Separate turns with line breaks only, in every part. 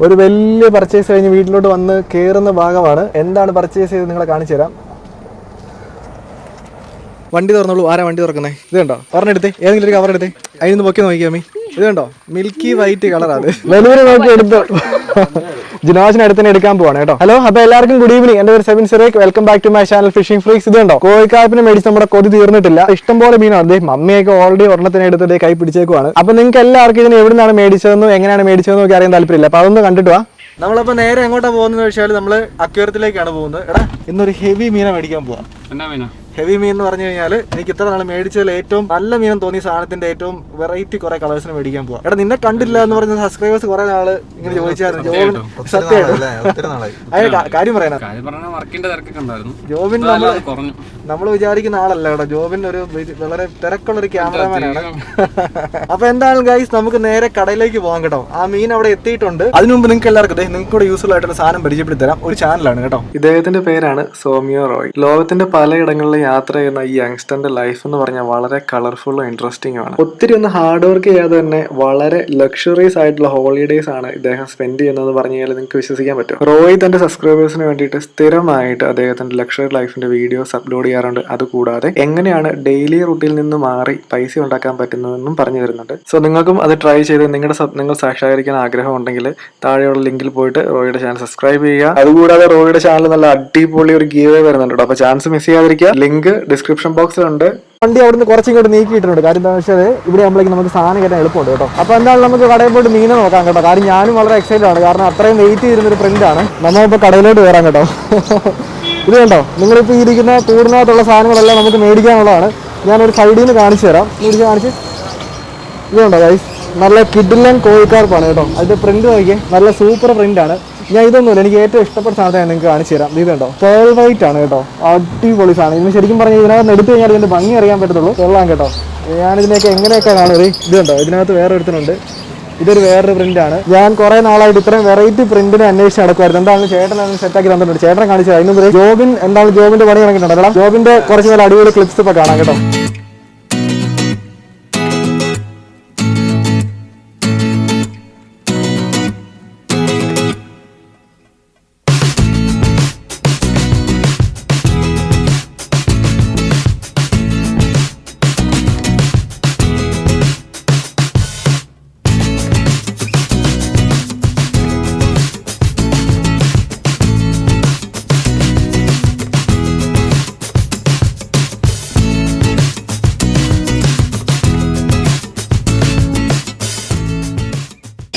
ഒരു വലിയ പർച്ചേസ് കഴിഞ്ഞ് വീട്ടിലോട്ട് വന്ന് കയറുന്ന ഭാഗമാണ്. എന്താണ് പർച്ചേസ് ചെയ്ത് നിങ്ങളെ കാണിച്ചു തരാം. വണ്ടി തുറന്നോളൂ. ആരാ വണ്ടി തുറക്കുന്നത്? ഇത് കണ്ടോ? പറഞ്ഞെടുത്തേ, ഏതെങ്കിലും ഒരു കവർ എടുത്തേ, അതിനൊന്ന് പൊക്കി നോക്കിയാമി. ഇത് കണ്ടോ, മിൽക്കി വൈറ്റ് കളറാണ്. വലിയൊരു നോക്കി എടുത്തു. ജിനോസിന് അടുത്തന്നെ എടുക്കാൻ പോവാണ് കേട്ടോ. ഹലോ, അപ്പൊ എല്ലാവർക്കും ഗുഡ് ഈവനിങ്. എന്റെ പേര് സെവിൻ സിറേക്ക്. Welcome back to my channel fishing freaks. ഇത് കണ്ടോ, കോഴിക്കാപ്പിനെ മേടിച്ച് നമ്മുടെ കൊതി തീർന്നിട്ടില്ല. ഇഷ്ടംപോലെ മീനാണ്. മമ്മിയൊക്കെ ഓൾറെഡി ഒരെണ്ണത്തിന് എടുത്തത് കൈ പിടിച്ചേക്കുവാണ്. അപ്പൊ നിങ്ങൾക്ക് എല്ലാവർക്കും ഇതിന് എവിടെ നിന്നാണ് മേടിച്ചതെന്നും എങ്ങനെയാണ് മേടിച്ചതെന്നും ഒക്കെ അറിയാൻ താല്പര്യമില്ല. അപ്പൊ അതൊന്ന് കണ്ടിട്ട് വാ. നമ്മളപ്പോ നേരെ എങ്ങോട്ടാ പോകുന്നത് വെച്ചാൽ നമ്മള് അക്വേറിയത്തിലേക്കാണ് പോകുന്നത്. എടാ, ഇന്നൊരു ഹെവി മീനെ മേടിക്കാൻ പോവാം. ഹെവി മീൻ എന്ന് പറഞ്ഞു കഴിഞ്ഞാൽ എനിക്ക് ഇത്ര നാൾ മേടിച്ചതിൽ ഏറ്റവും നല്ല മീനം തോന്നിയ സാധനത്തിന്റെ ഏറ്റവും വെറൈറ്റി കുറെ കളേഴ്സിന് മേടിക്കാൻ പോവാം. എടാ, നിന്നെ കണ്ടില്ല എന്ന് പറഞ്ഞ സബ്സ്ക്രൈബേഴ്സ് കുറെ നാള് ഇങ്ങനെ ചോദിച്ചായിരുന്നു. ജോബിൻ സത്യമായിട്ട് കാര്യം പറയാനാ. ജോബിൻ നമ്മൾ വിചാരിക്കുന്ന ആളല്ല കേട്ടോ. ജോബിൻ ഒരു വളരെ തിരക്കുള്ള ഒരു ക്യാമറമാനാണ്. അപ്പൊ എന്താണ് ഗൈസ്, നമുക്ക് നേരെ കടയിലേക്ക് പോകാം കേട്ടോ. ആ മീൻ അവിടെ എത്തിയിട്ടുണ്ട്. അതിനു മുമ്പ് നിങ്ങൾക്ക് എല്ലാവർക്കും നിങ്ങൾക്ക് കൂടെ യൂസ്ഫുൾ ആയിട്ടുള്ള സാധനം പരിചയപ്പെടുത്തി തരാം. ഒരു ചാനലാണ് കേട്ടോ. ഇദ്ദേഹത്തിന്റെ പേരാണ് സോമിയോ റോയ്. ലോകത്തിന്റെ പലയിടങ്ങളിലും യാത്ര ചെയ്യുന്ന ഈ യങ്സ്റ്ററിന്റെ ലൈഫ് എന്ന് പറഞ്ഞാൽ വളരെ കളർഫുള്ളും ഇൻട്രസ്റ്റിംഗ് ആണ്. ഒത്തിരി ഒന്ന് ഹാർഡ് വർക്ക് ചെയ്യാതെ തന്നെ വളരെ ലക്ഷറീസ് ആയിട്ടുള്ള ഹോളിഡേയ്സ് ആണ് ഇദ്ദേഹം സ്പെൻഡ് ചെയ്യുന്നതെന്ന് പറഞ്ഞു കഴിഞ്ഞാൽ നിങ്ങൾക്ക് വിശ്വസിക്കാൻ പറ്റും. റോയ് തന്റെ സബ്സ്ക്രൈബേഴ്സിന് വേണ്ടിയിട്ട് സ്ഥിരമായിട്ട് അദ്ദേഹത്തിന്റെ ലക്ഷറി ലൈഫിന്റെ വീഡിയോസ് അപ്ലോഡ് ചെയ്യാറുണ്ട്. അതുകൂടാതെ എങ്ങനെയാണ് ഡെയിലി റൂട്ടിൽ നിന്ന് മാറി പൈസ ഉണ്ടാക്കാൻ പറ്റുന്നതെന്നും പറഞ്ഞു തരുന്നുണ്ട്. സോ നിങ്ങൾക്കും അത് ട്രൈ ചെയ്ത് നിങ്ങൾ സാക്ഷാത്കരിക്കാൻ ആഗ്രഹം ഉണ്ടെങ്കിൽ താഴെയുള്ള ലിങ്കിൽ പോയിട്ട് റോയുടെ ചാനൽ സബ്സ്ക്രൈബ് ചെയ്യുക. അതുകൂടാതെ റോയുടെ ചാനൽ നല്ല അടിപൊളി ഒരു ഗീവ് അവേ വരുന്നുണ്ട്. അപ്പൊ ചാൻസ് മിസ് ചെയ്യാതിരിക്കുക. ലിങ്ക് ഡിസ്ക്രിപ്ഷൻ ബോക്സിലുണ്ട്. വണ്ടി അവിടുന്ന് കുറച്ചിങ്ങോട്ട് നീക്കിയിട്ടുണ്ട്. കാര്യം എന്താ വെച്ചാൽ ഇവിടെ ആകുമ്പോഴേക്കും നമുക്ക് സാധനം കയറ്റാൻ എളുപ്പമുണ്ട് കേട്ടോ. അപ്പൊ എന്താണ് നമുക്ക് കടയിൽ പോയിട്ട് മീനെ നോക്കാം കേട്ടോ. കാര്യം ഞാനും വളരെ എക്സൈറ്റഡ് ആണ്. കാരണം അത്രയും വെയിറ്റ് ചെയ്തിരുന്നൊരു പ്രിന്റാണ്. നമ്മളിപ്പോൾ കടയിലോട്ട് കയറാം കേട്ടോ. ഇത് കണ്ടോ, നിങ്ങളിപ്പോൾ ഇരിക്കുന്ന കൂടിനകത്തുള്ള സാധനങ്ങളെല്ലാം നമുക്ക് മേടിക്കാനുള്ളതാണ്. ഞാനൊരു സൈഡിൽ നിന്ന് കാണിച്ചു തരാം. കാണിച്ച് ഇത് കണ്ടോ ഗൈസ്, നല്ല കിഡിലൻ കോഴിക്കാർപ്പാണ് കേട്ടോ. അതിന്റെ പ്രിന്റ് നോക്കിയേ, നല്ല സൂപ്പർ പ്രിന്റ് ആണ്. ഞാൻ ഇതൊന്നുമില്ല, എനിക്ക് ഏറ്റവും ഇഷ്ടപ്പെട്ട സാധനം ഞാൻ നിങ്ങൾക്ക് കാണിച്ചു തരാം. ഇത് കണ്ടോ, പേൾ വൈറ്റ് ആണ് കേട്ടോ. അടിപൊളി സാധനം. ഇതിന് ശരിക്കും പറഞ്ഞാൽ ഇതിനകത്ത് എടുത്തു കഴിഞ്ഞാൽ ഇതിന്റെ ഭംഗി അറിയാൻ പറ്റത്തുള്ളൂ. കൊള്ളാം കേട്ടോ. ഞാനിതിനെയൊക്കെ എങ്ങനെയൊക്കെ കാണുന്നത്. ഇത് കണ്ടോ, ഇതിനകത്ത് വേറെ എടുത്തിട്ടുണ്ട്. ഇതൊരു വേറൊരു പ്രിന്റ് ആണ്. ഞാൻ കുറെ നാളായിട്ട് ഇത്രയും വെറൈറ്റി പ്രിന്റിനെ അന്വേഷിച്ച് നടക്കുമായിരുന്നു. എന്താണ് ചേട്ടൻ സെറ്റാക്കി തന്നിട്ടുണ്ട്. ചേട്ടൻ കാണിച്ചത് അതിന് ജോബിൻ എന്താണ് ജോബിന്റെ പണി കണക്കിട്ടുണ്ടല്ലോ. ജോബിന്റെ കുറച്ച് നല്ല അടിപൊളി ക്ലിപ്സ് ഇപ്പൊ കാണാം കേട്ടോ.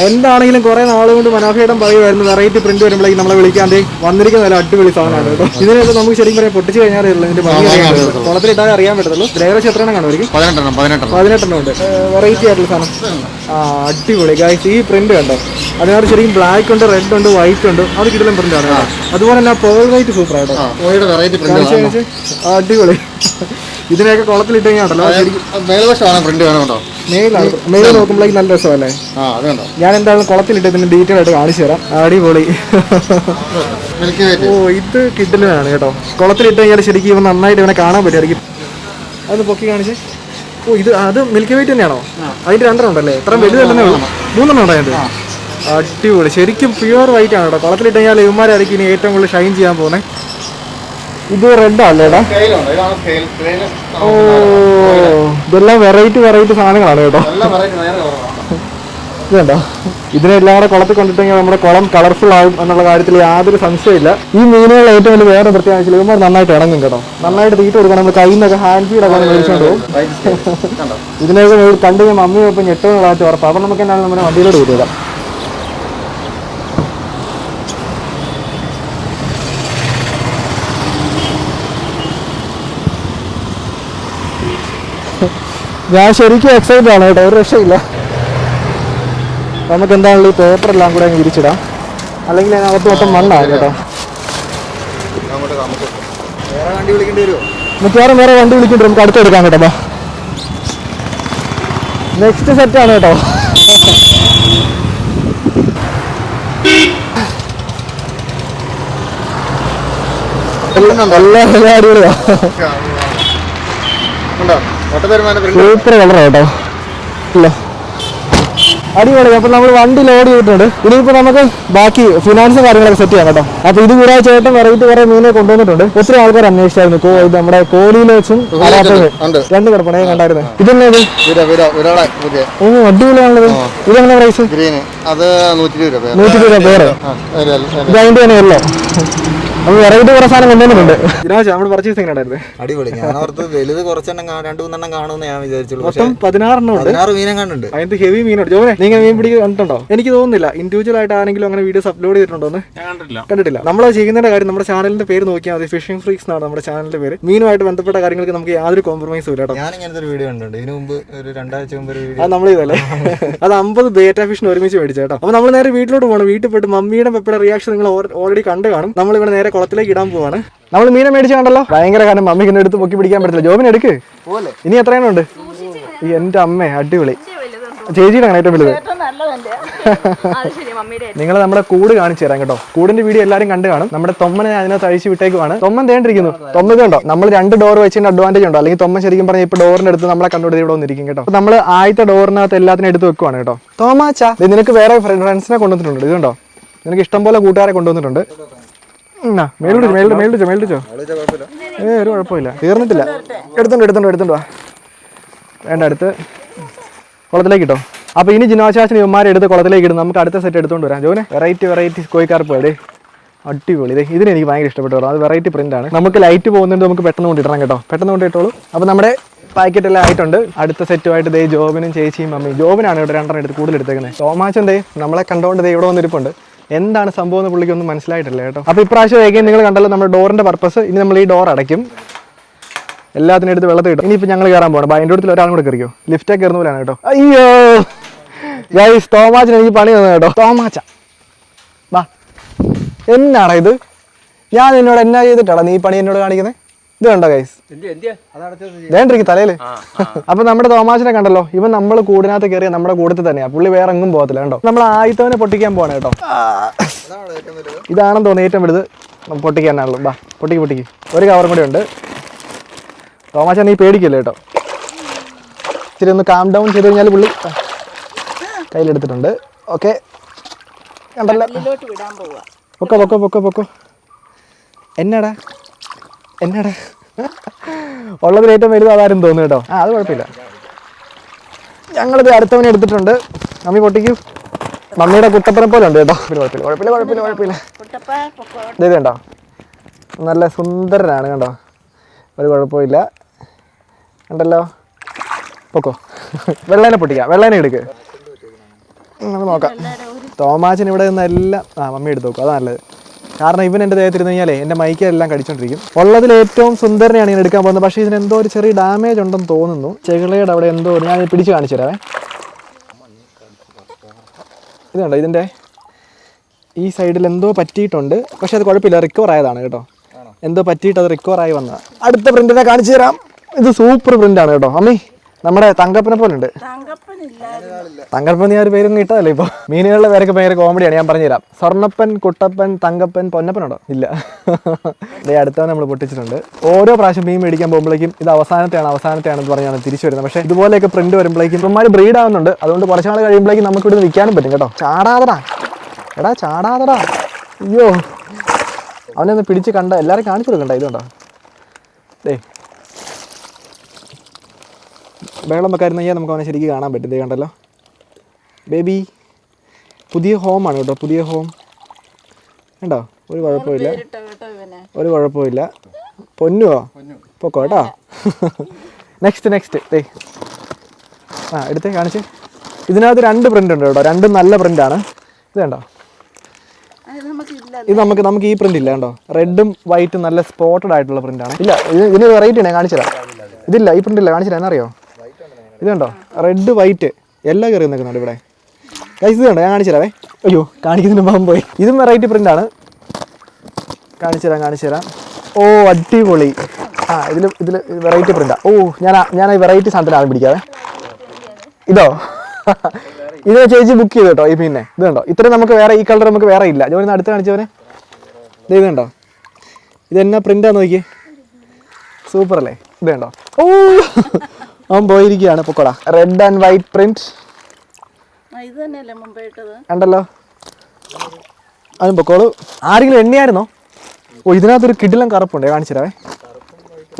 എന്താണെങ്കിലും കുറെ നാളുകൊണ്ട് മനോഹരം പറയുമായിരുന്നു വെറൈറ്റി പ്രിന്റ് വരുമ്പോഴേക്കും നമ്മളെ വിളിക്കാണ്ട് വന്നിരിക്കുന്ന നല്ല അടിപൊളി സാധനമാണ് കേട്ടോ. ഇതിനൊക്കെ നമുക്ക് ശരിക്കും പറയാം പൊട്ടിച്ച് കഴിഞ്ഞാൽ ഇതിന്റെ ഭംഗി അറിയാൻ പറ്റുള്ളൂ. കുളത്തിലിട്ടാൽ അറിയാൻ പറ്റത്തുള്ളൂ. ഏകദേശം എത്ര എണ്ണം കാണുമായിരിക്കും? 18 ഉണ്ട്. വെറൈറ്റി ആയിട്ടുള്ള സാധനം. അടിപൊളി ഗൈസ്. ഈ പ്രിന്റ് കണ്ടോ, അതിനകത്ത് ശരിക്കും ബ്ലാക്ക് ഉണ്ട്, റെഡ് ഉണ്ട്, വൈറ്റ് ഉണ്ട്. അത് കിട്ടുന്ന പ്രിന്റ് ആണ്. അതുപോലെ തന്നെ പേൾ വൈറ്റ് സൂപ്പർ ആയിട്ടോ. അടിപൊളി. ഇതിനെയൊക്കെ കുളത്തിലിട്ട് കഴിഞ്ഞാണല്ലോ മെയിൽ നോക്കുമ്പോഴേക്കും നല്ല രസമല്ലേ. ഞാൻ എന്തായാലും കുളത്തിലിട്ട് ഇതിന് ഡീറ്റെയിൽ ആയിട്ട് കാണിച്ചു തരാം. അടിപൊളി. ഓ, ഇത് കിഡിലാണ് കേട്ടോ. കുളത്തിലിട്ട് കഴിഞ്ഞാൽ ശരിക്കും ഇവ നന്നായിട്ട് ഇവനെ കാണാൻ പറ്റുമായിരിക്കും. അത് പൊക്കി കാണിച്ച്. ഓ, അത് മിൽക്കി വൈറ്റ് തന്നെയാണോ? അതിന്റെ 2 ഉണ്ടല്ലേ? ഇത്ര വലുതല്ലേ ഉള്ളൂ. 3 ഉണ്ടോ അതിന്റെ? അടിപൊളി. ശരിക്കും പ്യുവർ വൈറ്റ് ആണ് കേട്ടോ. കുളത്തിലിട്ട് കഴിഞ്ഞാൽ ഇവന്മാരായിരിക്കും ഇനി ഏറ്റവും കൂടുതൽ ഷൈൻ ചെയ്യാൻ പോകുന്നത്. ഇത് റെഡ് അല്ലേടാ? ഓ, ഇതെല്ലാം വെറൈറ്റി സാധനങ്ങളാണ് കേട്ടോ. ഇതുണ്ടോ, ഇതിനെല്ലാം കൂടെ കുളത്തിൽ കൊണ്ടിട്ടെങ്കിൽ നമ്മുടെ കുളം കളർഫുൾ ആകും എന്നുള്ള കാര്യത്തിൽ യാതൊരു സംശയമില്ല. ഈ മീനുകൾ ഏറ്റവും വലിയ വേറെ പ്രത്യേകിച്ച് ഇവന്മാർ നന്നായിട്ട് ഇണങ്ങും കേട്ടോ. നന്നായിട്ട് തീറ്റ കൊടുക്കണം. നമ്മൾ കയ്യിൽ നിന്നൊക്കെ ഹാൻഡ് ഫീഡൊക്കെ മേടിച്ചോണ്ട് പോകും. ഇതിനൊക്കെ കണ്ടു കഴിഞ്ഞാൽ മമ്മി ഇപ്പം ഞെട്ടുന്നതായിട്ട് ഉറപ്പാണ്. അപ്പം നമുക്ക് എന്താണ് നമ്മുടെ വണ്ടിയിലോട്ട് കൂട്ടുക. ഞാൻ ശരിക്കും എക്സൈറ്റഡ് ആണ് കേട്ടോ. ഒരു രക്ഷയില്ല. നമുക്ക് എന്താണല്ലോ ഈ പേപ്പറെല്ലാം കൂടെ അങ്ങ് വിരിച്ചിടാം. അല്ലെങ്കിൽ അതിനകത്ത് മൊത്തം മണ്ണാകും കേട്ടോ. മിക്കവാറും വേറെ വണ്ടി വിളിക്കേണ്ടി നമുക്ക് അടുത്തെടുക്കാം കേട്ടോ. നെക്സ്റ്റ് സെറ്റാണ് കേട്ടോ. എല്ലാ അടിപൊളിയാ. സൂപ്പർ കളറാ കേട്ടോ. ഇല്ല അടിപൊളി. അപ്പൊ നമ്മൾ വണ്ടി ലോഡ് ചെയ്തിട്ടുണ്ട്. ഇനിയിപ്പോ നമുക്ക് ബാക്കി ഫിനാൻസും കാര്യങ്ങളൊക്കെ സെറ്റ് ചെയ്യാം കേട്ടോ. അപ്പൊ ഇത് കൂടാതെ ചേട്ടൻ വെറൈറ്റി കുറെ മീനെ കൊണ്ടുവന്നിട്ടുണ്ട്. ഒത്തിരി ആൾക്കാർ അന്വേഷിച്ചായിരുന്നു. ഇത് നമ്മുടെ കോടിയിൽ വെച്ചും രണ്ട് കിടപ്പണ ഞാൻ കണ്ടായിരുന്നു. ഇതെന്നെ ഓ അടിപൊളിയാണത്. ഇതെങ്ങനെ പ്രൈസ്?
അത് 120 രൂപ.
120 രൂപ പേര്. ഇത് അതിന്റെ തന്നെ ഉള്ളോ? അപ്പൊ വെറൈറ്റി കുറെ സാധനം കൊണ്ടുവന്നിട്ടുണ്ട്. നമ്മുടെ പർച്ചേസ് എങ്ങനെ ഉണ്ടായിരുന്നു?
അടിപൊളി. ഞാൻ ഓർത്ത് വലുത് കുറച്ചെണ്ണം 2-3 കാണുമെന്ന് ഞാൻ വിചാരിച്ചുള്ളൂ.
മൊത്തം 16
മീനെ കണ്ടുണ്ട്.
അതിന്റെ ഹെവി മീനോട് ജോനെ നിങ്ങൾ മീൻ പിടിക്കുക കണ്ടിട്ടുണ്ടോ? എനിക്ക് തോന്നുന്നില്ല ഇൻഡിവിജ്വൽ ആയിട്ട് ആരെങ്കിലും അങ്ങനെ വീഡിയോസ് അപ്ലോഡ് ചെയ്തിട്ടുണ്ടോ എന്ന്. കണ്ടിട്ടില്ല. നമ്മൾ ചെയ്യുന്നതിന്റെ കാര്യം നമ്മുടെ ചാനലിന്റെ പേര് നോക്കിയാൽ മതി. ഫിഷിംഗ് ഫ്രീക്സ് എന്നാണ് നമ്മുടെ ചാനലിന്റെ പേര്. മീനുമായിട്ട് ബന്ധപ്പെട്ട കാര്യങ്ങൾക്ക് നമുക്ക് യാതൊരു കോംപ്രമൈസും ഇല്ല കേട്ടോ.
ഞാൻ ഇങ്ങനത്തെ ഒരു വീഡിയോ കണ്ടിട്ടുണ്ട്. ഇതിനു മുമ്പ് ഒരു 2 ആഴ്ച മുമ്പ്
അത് നമ്മൾ ചെയ്തല്ലേ. അത് 50 ബേറ്റ ഫിഷിന് ഒരുമിച്ച് മേടിച്ചു കേട്ടോ. അപ്പൊ നമ്മൾ നേരെ വീട്ടിലോട്ട് പോകണം. വീട്ടിൽ പോയിട്ട് മമ്മിയുടെ പെപ്പയുടെ റിയാക്ഷൻ നിങ്ങൾ ഓൾറെഡി കണ്ടു കാണും. നമ്മൾ ഇവിടെ നേരെ കുളത്തിലേക്ക് ഇടാൻ പോവാണ്. നമ്മൾ മീനെ മേടിച്ച് കണ്ടല്ലോ. ഭയങ്കര കാരണം മമ്മിക്ക് എടുത്ത് പൊക്കി പിടിക്കാൻ പറ്റില്ല. ജോബിന് എടുക്ക്. ഇനി എത്രയാണ് ഉണ്ട്? എന്റെ അമ്മേ അടിപൊളി. ചേച്ചിയുടെ ആണ് ഏറ്റവും വലുത്. നിങ്ങൾ നമ്മുടെ കൂട് കാണിച്ചു തരാം കേട്ടോ. കൂടിന്റെ വീഡിയോ എല്ലാവരും കണ്ടു കാണും. നമ്മുടെ തൊമ്മനെ അതിനകത്ത് അഴിച്ചു വിട്ടേക്കുവാണ്. തൊമ്മൻ തേണ്ടിരിക്കുന്നു. തൊമ്മ ഇതുണ്ടോ, നമ്മൾ 2 ഡോർ വെച്ചതിന്റെ അഡ്വാൻറ്റേജ് ഉണ്ടോ? അല്ലെങ്കിൽ തൊമ്മ ശരിക്കും പറഞ്ഞാൽ ഇപ്പൊ ഡോറിന്റെ അടുത്ത് നമ്മളെ കണ്ടുപിടി ഇവിടെ വന്നിരിക്കും കേട്ടോ. നമ്മൾ ആദ്യത്തെ ഡോറിനകത്ത് എല്ലാത്തിനും എടുത്ത് വെക്കുവാണ് കേട്ടോ. തോമാച്ചാ നിനക്ക് വേറെ ഫ്രണ്ട്സിനെ കൊണ്ടുവന്നിട്ടുണ്ട്. ഇതുണ്ടോ, നിനക്ക് ഇഷ്ടം പോലെ കൂട്ടുകാരെ കൊണ്ടുവന്നിട്ടുണ്ട്. മേളിച്ചോ ഒരു കുഴപ്പമില്ല. തീർന്നിട്ടില്ല. എടുത്തോണ്ട് വാ. വേണ്ട, അടുത്ത് കുളത്തിലേക്ക് ഇട്ടോ. അപ്പൊ ഇനി ജിനോശാസിന് ഇവന്മാരെ എടുത്ത് കുളത്തിലേക്ക് ഇടും. നമുക്ക് അടുത്ത സെറ്റ് എടുത്തോണ്ട് വരാം. ജോനെ വെറൈറ്റി കോഴിക്കാർപ്പ് എടേ അടിപൊളി. ഇതിന് എനിക്ക് ഭയങ്കര ഇഷ്ടപ്പെട്ടു. അത് വെറൈറ്റി പ്രിന്റ് ആണ്. നമുക്ക് ലൈറ്റ് പോകുന്നുണ്ട്. നമുക്ക് പെട്ടെന്ന് കൊണ്ടിടണം കേട്ടോ. പെട്ടെന്ന് കൊണ്ടിട്ടോളൂ. അപ്പൊ നമ്മുടെ പാക്കറ്റ് എല്ലാം ആയിട്ടുണ്ട്. അടുത്ത സെറ്റുമായിട്ട് ദേ ജോബിനും ചേച്ചിയും മമ്മിയും. ജോബിനാണ് ഇവിടെ 2 എടുത്ത് കൂടുതൽ എടുത്തേക്കുന്നത്. തോമാച്ചൻ ദേ നമ്മളെ കണ്ടുകൊണ്ട് ഇവിടെ വന്നിരിപ്പുണ്ട്. എന്താണ് സംഭവം എന്ന് പുള്ളിക്ക് ഒന്നും മനസ്സിലായിട്ടില്ല കേട്ടോ. അപ്പൊ ഇപ്രാവശ്യം വേഗം നിങ്ങൾ കണ്ടല്ലോ നമ്മുടെ ഡോറിന്റെ പർപ്പസ്. ഇനി നമ്മൾ ഈ ഡോർ അടയ്ക്കും. എല്ലാത്തിനും എടുത്ത് വെള്ളത്തിൽ ഇടും. ഇനിയിപ്പോൾ ഞങ്ങൾ കയറാൻ പോകണം. അതിൻ്റെ അടുത്ത് ഒരാളും കൂടെ കയറിയോ. ലിഫ്റ്റൊക്കെ കയറുന്ന പോലെയാണ് കേട്ടോ. അയ്യോ ഗൈസ്, തോമാച്ചൻ എനിക്ക് പണി തന്നു കേട്ടോ. തോമാച്ച വാ. എന്നാടാ ഇത്? ഞാൻ എന്നോട് എന്നാ ചെയ്തിട്ടാടാ നീ പണി എന്നോട് കാണിക്കുന്നത്? ഇത് കണ്ടോ ഗൈസ്, വേണ്ടിരിക്കും തലയില്. അപ്പൊ നമ്മുടെ തോമാച്ചിനെ കണ്ടല്ലോ. ഇവൻ നമ്മൾ കൂടിനകത്ത് കയറിയ നമ്മുടെ കൂടത്തിൽ തന്നെയാ. പുള്ളി വേറെ എങ്ങും പോകത്തില്ല കേട്ടോ. നമ്മൾ ആയിത്തവനെ പൊട്ടിക്കാൻ പോവാണ് കേട്ടോ. ഇതാണെന്ന് തോന്നുന്നു ഏറ്റവും വലുത്. പൊട്ടിക്കാനാണല്ലോ. ബാ പൊട്ടിക്ക്. ഒരു കവറും കൂടി ഉണ്ട്. തോമാച്ച നീ പേടിക്കല്ലേ കേട്ടോ. ഇച്ചിരി ഒന്ന് കാം ഡൗൺ ചെയ്ത് കഴിഞ്ഞാൽ പുള്ളി കയ്യിലെടുത്തിട്ടുണ്ട്. ഓക്കെ കണ്ടല്ലോ. പൊക്കോ. എന്നാടാ ഉള്ളതിൽ ഏറ്റവും വലുത് അതാരും തോന്നുന്നു കേട്ടോ. അത് കുഴപ്പമില്ല. ഞങ്ങളിത് അടുത്തവനെ എടുത്തിട്ടുണ്ട്. മമ്മി പൊട്ടിക്കൂ. മമ്മിയുടെ കുട്ടപ്പനെ പോലെ ഉണ്ട് കേട്ടോ. കുഴപ്പമില്ല. ഇത് കണ്ടോ, നല്ല സുന്ദരനാണ് കണ്ടോ. ഒരു കുഴപ്പമില്ല. ഉണ്ടല്ലോ. പൊക്കോ. വെള്ളേനെ പൊട്ടിക്കാം. വെള്ളേനെ എടുക്ക്. നമുക്ക് നോക്കാം. തോമാച്ചൻ ഇവിടെ നിന്നെല്ലാം മമ്മി എടുത്ത് നോക്കും. അതാ നല്ലത്. കാരണം ഇവൻ എൻ്റെ ദേഹത്തിരുന്ന് കഴിഞ്ഞാലേ എൻ്റെ മൈക്കെല്ലാം കടിച്ചോണ്ടിരിക്കും. ഉള്ളതിൽ ഏറ്റവും സുന്ദരനെയാണ് ഞാൻ എടുക്കാൻ പോകുന്നത്. പക്ഷേ ഇതിന് എന്തോ ഒരു ചെറിയ ഡാമേജ് ഉണ്ടെന്ന് തോന്നുന്നു. ചെകിളയുടെ അവിടെ എന്തോ ഞാൻ പിടിച്ച് കാണിച്ചു തരാവേ. ഇതുണ്ടോ, ഇതിൻ്റെ ഈ സൈഡിൽ എന്തോ പറ്റിയിട്ടുണ്ട്. പക്ഷെ അത് കുഴപ്പമില്ല, റിക്കവർ ആയതാണ് കേട്ടോ. എന്തോ പറ്റിയിട്ട് അത് റിക്കവർ ആയി വന്നതാണ്. അടുത്ത പ്രിന്റിനെ കാണിച്ചു തരാം. ഇത് സൂപ്പർ പ്രിന്റാണ് കേട്ടോ. അമ്മി നമ്മുടെ തങ്കപ്പനെ പോലെ ഉണ്ട്. തങ്കപ്പൻ ഞാൻ ഒരു പേരൊന്നും ഇട്ടതല്ലേ ഇപ്പോൾ. മീനുകളുടെ പേരൊക്കെ ഭയങ്കര കോമഡിയാണ്. ഞാൻ പറഞ്ഞുതരാം. സ്വർണ്ണപ്പൻ, കുട്ടപ്പൻ, തങ്കപ്പൻ, പൊന്നപ്പനുണ്ടോ? ഇല്ല. ഇതേ അടുത്തവൻ നമ്മൾ പൊട്ടിച്ചിട്ടുണ്ട്. ഓരോ പ്രാവശ്യം മീൻ മേടിക്കാൻ പോകുമ്പോഴേക്കും ഇത് അവസാനത്തെയാണെന്ന് പറഞ്ഞാണ് തിരിച്ചു വരുന്നത്. പക്ഷേ ഇതുപോലെയൊക്കെ പ്രിന്റ് വരുമ്പോഴേക്കും ഇവന്മാർ ബ്രീഡ് ആവുന്നുണ്ട്. അതുകൊണ്ട് കുറച്ച് നാൾ കഴിയുമ്പോഴേക്കും നമുക്ക് ഇവിടെ വിൽക്കാനും പറ്റും കേട്ടോ. ചാടാതടാ. അയ്യോ, അവനെ ഒന്ന് പിടിച്ച് കണ്ട എല്ലാവരും കാണിച്ചു കൊടുക്കണ്ട. ഇതുണ്ടോ ദേ ബഹളം വെക്കായിരുന്നു കഴിഞ്ഞാൽ നമുക്ക് അവനെ ശരിക്കും കാണാൻ പറ്റും. ദേ കണ്ടല്ലോ ബേബി. പുതിയ ഹോമാണ് കേട്ടോ. പുതിയ ഹോം കണ്ടോ. ഒരു കുഴപ്പമില്ല. പൊന്നുവോ? പൊക്കോ കേട്ടോ. നെക്സ്റ്റ് ദേ എടുത്തേ കാണിച്ച്. ഇതിനകത്ത് 2 പ്രിന്റ് ഉണ്ട് കേട്ടോ. 2 നല്ല പ്രിന്റാണ്. ഇത് കണ്ടോ. ഇത് നമുക്ക് ഈ പ്രിന്റ് ഇല്ല കണ്ടോ. റെഡും വൈറ്റും നല്ല സ്പോട്ടഡ് ആയിട്ടുള്ള പ്രിന്റാണ്. ഇല്ല, ഇതിന് വെറൈറ്റി ആണ്. കാണിച്ചു തരാം. ഇതില്ല, ഈ പ്രിന്റ് ഇല്ല. കാണിച്ചു തരാം. എന്നറിയോ, ഇത് കണ്ടോ, റെഡ് വൈറ്റ് എല്ലാം കയറി നിൽക്കുന്നുണ്ട് ഇവിടെ. ഗൈസ് ഇത് കണ്ടോ, ഞാൻ കാണിച്ചു തരാവേ. അയ്യോ, കാണിക്കുന്നതിന് മുമ്പ് പോയി. ഇതും വെറൈറ്റി പ്രിന്റാണ്. കാണിച്ചു തരാം. ഓ അടിപൊളി. ഇതിൽ വെറൈറ്റി പ്രിന്റാ. ഓ ഞാൻ ഈ വെറൈറ്റി സാധനത്തിന് ആദ്യം പിടിക്കാവേ. ഇതോ ഇത് ചേച്ചി ബുക്ക് ചെയ്തു കേട്ടോ. ഈ പിന്നെ ഇത് കണ്ടോ, ഇത്രയും നമുക്ക് വേറെ ഈ കളർ നമുക്ക് വേറെ ഇല്ല. ജോലി അടുത്ത് കാണിച്ചവനെ. ഇത് കണ്ടോ, ഇതെന്നാ പ്രിന്റാന്ന് നോക്കിയേ. സൂപ്പർ അല്ലേ. ഇത് കണ്ടോ. ഓ അവൻ പോയിരിക്കുകയാണ്. പൊക്കോടാ. Red and white print.
ഇത് തന്നെയല്ലേ മുമ്പേ ഇട്ടത്?
ഉണ്ടല്ലോ, അതും പൊക്കോളൂ. ആരെങ്കിലും എണ്ണിയായിരുന്നോ? ഓ, ഇതിനകത്തൊരു കിടിലം കറുപ്പുണ്ട്, കാണിച്ചിരാവേ.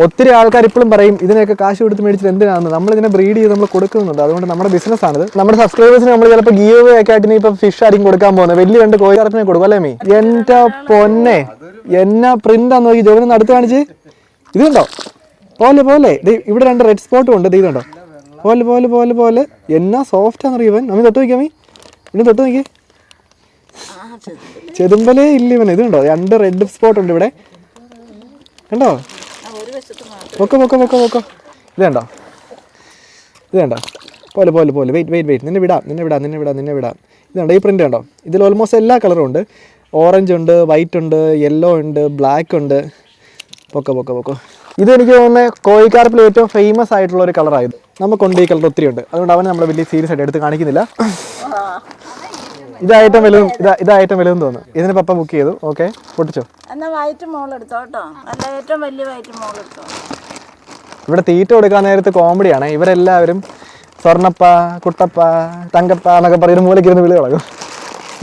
ഒത്തിരി ആൾക്കാർ ഇപ്പോഴും പറയും ഇതിനൊക്കെ കാശ് കൊടുത്ത് മേടിച്ചിട്ട് എന്തിനാണ്, നമ്മളിതിനെ ബ്രീഡ് ചെയ്ത് നമ്മൾ കൊടുക്കുന്നുണ്ട്. അതുകൊണ്ട് നമ്മുടെ ബിസിനസ്സാണിത്. നമ്മുടെ സബ്സ്ക്രൈബേഴ്സിന് നമ്മൾ ചിലപ്പോൾ ഗീവ് അവേ ഒക്കെ ആയിട്ട് ഇപ്പം ഫിഷ് ആയിരിക്കും കൊടുക്കാൻ പോകുന്നത്. വലിയ 2 കോഴിക്കറപ്പിനെ കൊടുക്കും അല്ലേ മീ? എൻ്റെ പൊന്നെ, എന്നാ പ്രിന്റാന്ന് നോക്കി. ജോലിന്ന് അടുത്ത് കാണിച്ച്. ഇത് കണ്ടോ, പോലെ പോലെ ഇവിടെ 2 റെഡ് സ്പോട്ടും ഉണ്ട്. ഇത് കണ്ടോ, പോലെ പോലെ പോലെ പോലെ. എന്നാ സോഫ്റ്റാന്ന് അറിയാൻ. നമ്മി തൊട്ട് നോക്കിയാ മീ, ഇനി തൊട്ട് നോക്കി. ചെതുമ്പലേ ഇല്ല ഇവന്. ഇത് കണ്ടോ, 2 റെഡ് സ്പോട്ട് ഉണ്ട് ഇവിടെ, കണ്ടോ? പൊക്കോ പൊക്കോ പൊക്കോ പൊക്കോ. ഇത് കണ്ടോ, ഇത് കണ്ടോ, പോലെ പോലെ പോലെ. വെയിറ്റ് നിന്നെ വിടാം. ഇത് കണ്ടോ, ഈ പ്രിന്റ് കണ്ടോ? ഇതിൽ ഓൾമോസ്റ്റ് എല്ലാ കളറും ഉണ്ട്. ഓറഞ്ച് ഉണ്ട്, വൈറ്റ് ഉണ്ട്, യെല്ലോ ഉണ്ട്, ബ്ലാക്ക് ഉണ്ട്. പൊക്കോ. ഇതെനിക്ക് തോന്നുന്നത് കോഴിക്കാർപ്പിൽ ഏറ്റവും ഫേമസ് ആയിട്ടുള്ള ഒരു കളറായത്. നമുക്കുണ്ട് ഈ കളർ ഒത്തിരി ഉണ്ട്. അതുകൊണ്ട് അവനെ നമ്മൾ വലിയ സീരിയസ് ആയിട്ട് എടുത്ത് കാണിക്കുന്നില്ല. ഇതായിട്ടും വലുതെന്ന് തോന്നുന്നു. ഇതിന് പപ്പ ബുക്ക് ചെയ്തു. ഓക്കെ, പൊട്ടിച്ചോ.
എന്നാ വൈറ്റ് മോൾ എടുത്തോ കേട്ടോ. അല്ല, ഏറ്റവും വലിയ വൈറ്റ് മോൾ എടുത്തോ.
ഇവിടെ തീറ്റ കൊടുക്കാൻ നേരത്ത് കോമഡിയാണ്. ഇവരെല്ലാവരും സ്വർണ്ണപ്പ, കുട്ടപ്പ, തങ്കപ്പ എന്നൊക്കെ പറയുന്ന മൂലയ്ക്ക് ഇരുന്ന് വിളി കളയും.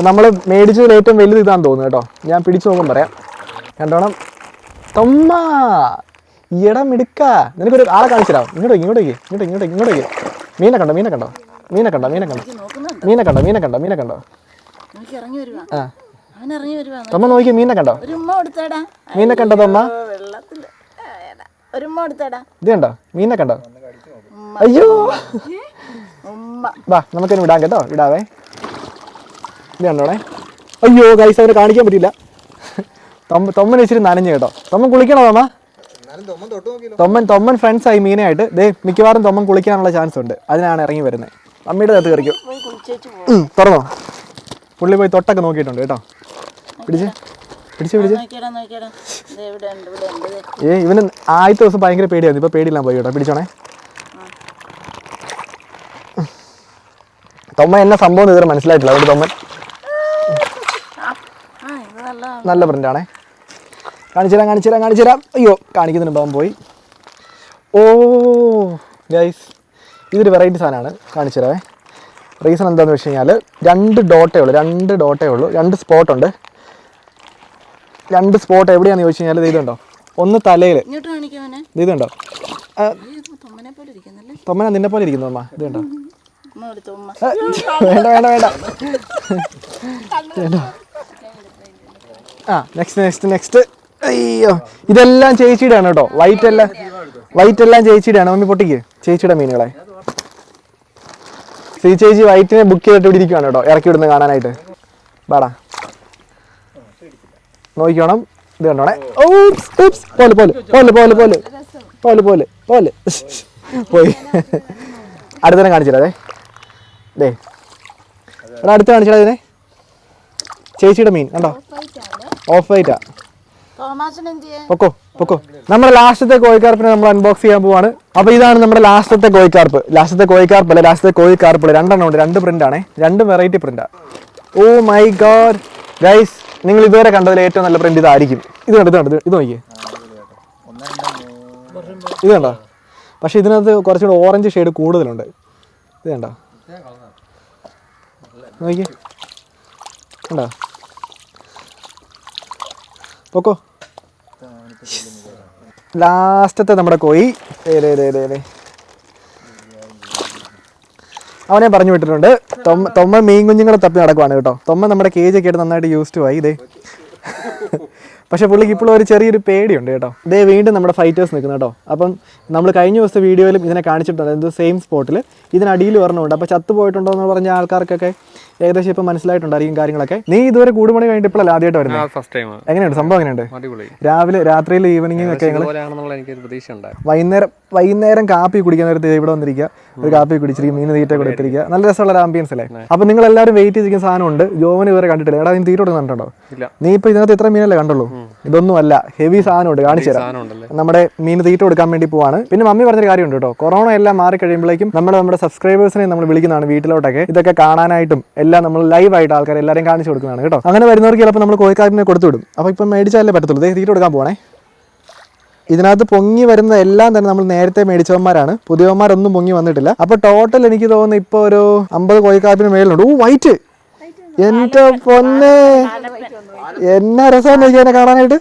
നമ്മൾ മേടിച്ചതിൽ ഏറ്റവും വലുത് ഇതാന്ന് തോന്നുന്നു കേട്ടോ. ഞാൻ പിടിച്ചു നോക്കുമ്പോൾ പറയാം. കണ്ടോണം. തൊമ്മ ഇടം എടുക്ക. നിനക്കൊരു ആളെ കാണിച്ചിരാം. ഇങ്ങോട്ടേക്ക്. മീനെ കണ്ടോ. തൊമ്മ നോക്കി, മീനെ കണ്ടോ? മീനെ കണ്ടോ തൊമ്മ? ഇത് കണ്ടോ, മീനെ കണ്ടോ? അയ്യോ, വാ നമുക്കൊന്ന് വിടാം കേട്ടോ. വിടാവേ. ഇത് കണ്ടോണേ. അയ്യോ ഗൈസ്, അവരെ കാണിക്കാൻ പറ്റില്ല. തൊമ്മൻ ഇച്ചിരി നനഞ്ഞു കേട്ടോ. തൊമ്മൻ കുളിക്കണോ തൊമ്മ? തൊമ്മൻ ഫ്രണ്ട്സ് ആയി മീനായിട്ട്. മിക്കവാറും തൊമ്മൻ കുളിക്കാനുള്ള ചാൻസ് ഉണ്ട്. അതിനാണ് ഇറങ്ങി വരുന്നത്. അമ്മയുടെ അകത്ത് കയറിക്കും. തുറന്നോ? പുള്ളി പോയി തൊട്ടൊക്കെ നോക്കിയിട്ടുണ്ട് കേട്ടോ. പിടിച്ച്. ഇവന് ആദ്യത്തെ ദിവസം ഭയങ്കര പേടിയായിരുന്നു. ഇപ്പൊ പേടിയില്ലാൻ പോയി കേട്ടോ. പിടിച്ചോണേ. തൊമ്മ എന്നെ സംഭവം ഇതുവരെ മനസ്സിലായിട്ടില്ല. അതുകൊണ്ട് തൊമ്മൻ നല്ല പ്രിന്റാണേ. കാണിച്ചു തരാം. അയ്യോ, കാണിക്കുന്നുണ്ട്. അവൻ പോയി. ഓ ഗൈസ്, ഇതൊരു വെറൈറ്റി സാധനമാണ്. കാണിച്ചു തരാവേ. റീസൺ എന്താണെന്ന് വെച്ച് കഴിഞ്ഞാൽ 2 ഡോട്ടേ ഉള്ളൂ. 2 സ്പോട്ടുണ്ട്. 2 സ്പോട്ട് എവിടെയാണെന്ന് ചോദിച്ചു കഴിഞ്ഞാൽ ഇതുണ്ടോ, ഒന്ന് തലയിൽ. ഇതുണ്ടോ, തൊമ്മന നിന്നെ പോലെ ഇരിക്കുന്നു അമ്മ. ഇത് കണ്ടോ? വേണ്ട. ആ, നെക്സ്റ്റ്. അയ്യോ, ഇതെല്ലാം ചേച്ചിയുടെ ആണ് കേട്ടോ. വൈറ്റ് എല്ലാം ചേച്ചിയുടെ ആണ്. മമ്മി പൊട്ടിക്ക്. ചേച്ചിയുടെ മീനുകളെ ചേച്ചി വൈറ്റിനെ ബുക്ക് ചെയ്തിട്ട് ഇവിടെ ഇരിക്കുകയാണ് കേട്ടോ, ഇറക്കി വിടുന്ന കാണാനായിട്ട്. വാടാ, നോക്കിക്കോണം. ഇത് കണ്ടോണേ. പോലെ പോയി. അടുത്തന്നെ കാണിച്ചിടേ. അടുത്ത് കാണിച്ചിടാ. ഇതിനെ ചേച്ചിയുടെ മീൻ കണ്ടോ, ഓഫ് വൈറ്റാ. പൊക്കോ. നമ്മുടെ ലാസ്റ്റത്തെ കോഴിക്കാർപ്പിനെ നമ്മൾ അൺബോക്സ് ചെയ്യാൻ പോവാണ്. അപ്പൊ ഇതാണ് നമ്മുടെ ലാസ്റ്റത്തെ കോഴിക്കാർപ്പ്. ലാസ്റ്റത്തെ കോഴിക്കാർപ്പ് 2 എണ്ണം ഉണ്ട്. 2 പ്രിന്റ് ആണേ. 2 വെറൈറ്റി പ്രിന്റാ. ഓ മൈ ഗോഡ് ഗൈസ്, നിങ്ങൾ ഇതുവരെ കണ്ടതിൽ ഏറ്റവും നല്ല പ്രിന്റ് ഇതായിരിക്കും. ഇത് നോക്കിയേ. ഇത് കണ്ടോ? പക്ഷെ ഇതിനകത്ത് കുറച്ചുകൂടെ ഓറഞ്ച് ഷെയ്ഡ് കൂടുതലുണ്ട്. ഇത് കണ്ടോ, നോക്കിയേ. കണ്ടോ? പൊക്കോ. ലാസ്റ്റത്തെ നമ്മുടെ കോഴി. അവനെ പറഞ്ഞു വിട്ടിട്ടുണ്ട്. തൊമ്മ മീൻ കുഞ്ഞുങ്ങളെ തപ്പി നടക്കുവാണ് കേട്ടോ. തൊമ്മ നമ്മുടെ കേജൊക്കെ ആയിട്ട് നന്നായിട്ട് യൂസ്ഡ് ആയി. പക്ഷെ പുള്ളിക്ക് ഇപ്പോഴും ഒരു ചെറിയൊരു പേടിയുണ്ട് കേട്ടോ. വീണ്ടും നമ്മുടെ ഫൈറ്റേഴ്സ് നിൽക്കുന്നു കേട്ടോ. അപ്പം നമ്മൾ കഴിഞ്ഞ ദിവസത്തെ വീഡിയോയിലും ഇതിനെ കാണിച്ചിട്ടുണ്ട്. എന്ത് സെയിം സ്പോട്ടിൽ ഇതിനടിയിൽ പറഞ്ഞുണ്ട്. അപ്പോൾ ചത്തു പോയിട്ടുണ്ടോ എന്ന് പറഞ്ഞ ആൾക്കാർക്കൊക്കെ ഏകദേശം ഇപ്പം മനസ്സിലായിട്ടുണ്ടായിരിക്കും കാര്യങ്ങളൊക്കെ. നീ ഇതുവരെ കൂടുമണി കഴിഞ്ഞിട്ട് ഇപ്പോഴല്ല ആദ്യമായിട്ട് വരുന്നത്. എങ്ങനെയുണ്ട് സംഭവം? എങ്ങനെയുണ്ട്? രാത്രിയിൽ ഈവനിങ് ഒക്കെ വൈകുന്നേരം കാപ്പി കുടിക്കാൻ നേരത്തെ ഇവിടെ വന്നിരിക്കുക, ഒരു കാപ്പി കുടിച്ചിരിക്കും, മീൻ തീറ്റ കൊടുത്തിരിക്കുക. നല്ല രസമുള്ള ഒരു ആംബിയൻസ് അല്ലേ? അപ്പൊ നിങ്ങൾ എല്ലാവരും വെയിറ്റ് ചെയ്തിരിക്കുന്ന സാധനമുണ്ട്. ജോവന് ഇവരെ കണ്ടിട്ടില്ല. എടാ, നീ തീറ്റ കണ്ടിട്ടുണ്ടോ? നീ ഇപ്പൊ ഇതിനകത്ത് എത്ര മീനല്ലേ കണ്ടുള്ളൂ? ഇതൊന്നും അല്ല, ഹെവി സാധനമുണ്ട്. കാണിച്ചു തരാം. നമ്മുടെ മീൻ തീറ്റ കൊടുക്കാൻ വേണ്ടി പോവാണ്. പിന്നെ മമ്മി പറഞ്ഞൊരു കാര്യമുണ്ട് കേട്ടോ. കൊറോണ എല്ലാം മാറി കഴിയുമ്പോഴേക്കും നമ്മുടെ സബ്സ്ക്രൈബേഴ്സിനെ നമ്മൾ വിളിക്കുന്നതാണ് വീട്ടിലോട്ടൊക്കെ. ഇതൊക്കെ കാണാനായിട്ടും എല്ലാം നമ്മൾ ലൈവായിട്ട് ആൾക്കാർ എല്ലാവരും കാണിച്ചു കൊടുക്കുന്നതാണ് കേട്ടോ. അങ്ങനെ വരുന്നവർക്ക് ചിലപ്പോൾ നമ്മൾ കോഴിക്കാരനെ കൊടുത്തു വിടും. അപ്പോൾ ഇപ്പം മേടിച്ചാലേ പറ്റത്തുള്ളൂ. തീറ്റ കൊടുക്കാൻ പോകണേ. ഇതിനകത്ത് പൊങ്ങി വരുന്ന എല്ലാം തന്നെ നമ്മൾ നേരത്തെ മേടിച്ചവന്മാരാണ്, പുതിയവന്മാരൊന്നും പൊങ്ങി വന്നിട്ടില്ല. അപ്പൊ ടോട്ടൽ എനിക്ക് തോന്നുന്നു ഇപ്പൊ ഒരു 50 കോഴിക്കാപ്പിന് മേളിലുണ്ട്. വൈറ്റ്, എന്റെ പൊന്നെ എന്നാ രസമാണ് ഇതിനെ കാണാനായിട്ട്.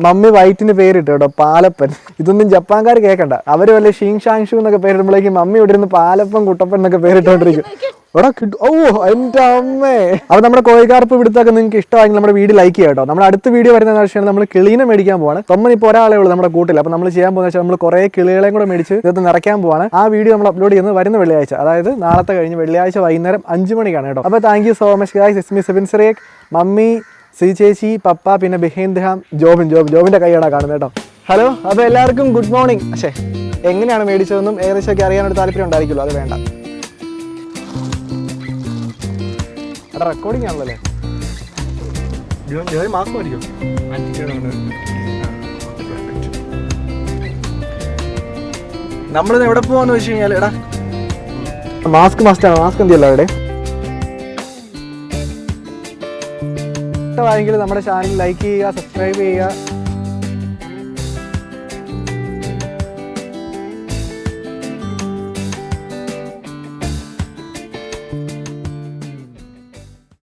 മമ്മി വൈറ്റിന് പേരിട്ട് കേട്ടോ, പാലപ്പൻ. ഇതൊന്നും ജപ്പാൻകാർ കേൾക്കണ്ട, അവര് വല്ല ഷീങ് ഷാങ് ഷൂ എന്നൊക്കെ പേരിടുമ്പോഴേക്കും മമ്മി ഇവിടെ ഇരുന്ന് പാലപ്പൻ കുട്ടപ്പൻ എന്നൊക്കെ പേരിട്ടോണ്ടിരിക്കും. ഇവിടെ ഓ എന്റെ അമ്മേ. അപ്പൊ നമ്മുടെ കോഴിക്കാർപ്പ് ഇവിടുത്തൊക്കെ നിങ്ങൾക്ക് ഇഷ്ടമായെങ്കിൽ നമ്മുടെ വീഡിയോ ലൈക്ക് ചെയ്യാം കേട്ടോ. നമ്മുടെ അടുത്ത വീഡിയോ വരുന്ന ആവശ്യമാണ് നമ്മൾ കിളീനെ മേടിക്കാൻ പോവാണ്. തൊമ്മൻ ഇപ്പോൾ ഒരാളെ ഉള്ളൂ നമ്മുടെ കൂട്ടിൽ. അപ്പൊ നമ്മൾ ചെയ്യാൻ പോകുന്ന വെച്ചാൽ നമ്മൾ കുറെ കിളികളെയും കൂടെ മേടിച്ച് ഇത് നിറയ്ക്കാൻ പോവാണ്. ആ വീഡിയോ നമ്മൾ അപ്ലോഡ് ചെയ്യുന്നത് വരുന്ന വെള്ളിയാഴ്ച, അതായത് നാളത്തെ കഴിഞ്ഞ് വെള്ളിയാഴ്ച വൈകുന്നേരം 5 മണിക്കാണ് കേട്ടോ. അപ്പൊ thank you so much guys. It's me Sebin സിറേഖ്, mummy, Shri ചേച്ചി, പപ്പ, പിന്നെ ബിഹൈൻദ്ഹാം ജോബിന്റെ കൈയാണ് കാണുന്നത് കേട്ടോ. ഹലോ, അപ്പോൾ എല്ലാവർക്കും ഗുഡ് മോർണിംഗ്. പക്ഷേ എങ്ങനെയാണ് മേടിച്ചതെന്നും ഏകദേശമൊക്കെ അറിയാനൊരു താല്പര്യം ഉണ്ടായിരിക്കുമല്ലോ, അത് വേണ്ട. റെക്കോർഡിംഗ് ആണല്ലോ. മാസ്ക് മേടിക്കും. നമ്മളിന്ന് എവിടെ പോവാന്ന് വെച്ച് കഴിഞ്ഞാൽ, എടാ മാസ്ക് മസ്റ്റാണ്. മാസ്ക് എന്തിയല്ലോ അവിടെ ഇഷ്ടമായെങ്കിൽ നമ്മുടെ ചാനൽ ലൈക്ക് ചെയ്യുക, സബ്സ്ക്രൈബ് ചെയ്യുക.